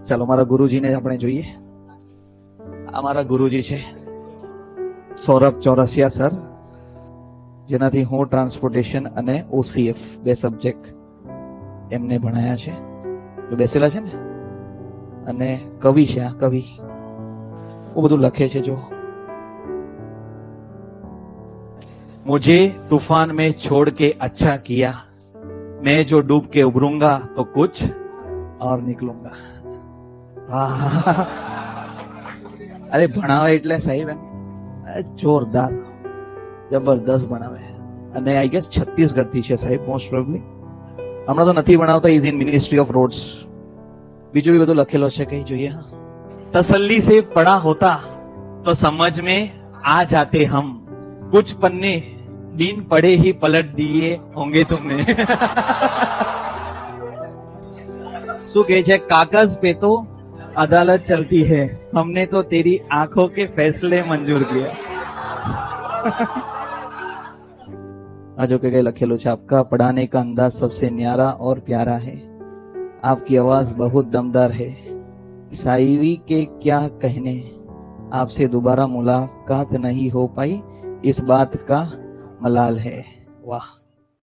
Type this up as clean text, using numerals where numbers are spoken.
ચાલો મારા ગુરુજીને આપણે જોઈએ. આ મારા ગુરુજી છે સૌરભ ચોરસિયા સર, જેનાથી હું ટ્રાન્સપોર્ટેશન અને OCF બે સબ્જેક્ટ એમને ભણાયા છે. જો બેસેલા છે ને, અને કવિ છે. આ કવિ બહુ બધું લખે છે. જો मुझे तूफान में छोड़ के अच्छा किया, मैं जो डूब के उभरूंगा तो कुछ और निकलूंगा. અરે ભણાવે એટલે સાહેબ એમ જોરદાર જબરદસ્ત ભણાવે. અને આઈ ગેસ છત્તીસગઢ થી છે સાહેબ, મોસ્ટ પ્રોબેબલી. હમણાં તો નથી ભણાવતા, is in ministry of rods. બીજું બી બધું લખેલો છે, કઈ જોઈએ. तसल्ली से पढ़ा होता तो समझ में आ जाते हम, कुछ पन्ने बिन पढ़े ही पलट दिए होंगे तुमने. શું કહે છે? कागज पे तो अदालत चलती है, हमने तो तेरी आंखों के फैसले मंजूर किया. जो के लखेलो है, आपका पढ़ाने का अंदाज सबसे न्यारा और प्यारा है, आपकी आवाज बहुत दमदार है, शायरी के क्या कहने, आपसे दोबारा मुलाकात नहीं हो पाई, इस बात का मलाल है. वाह.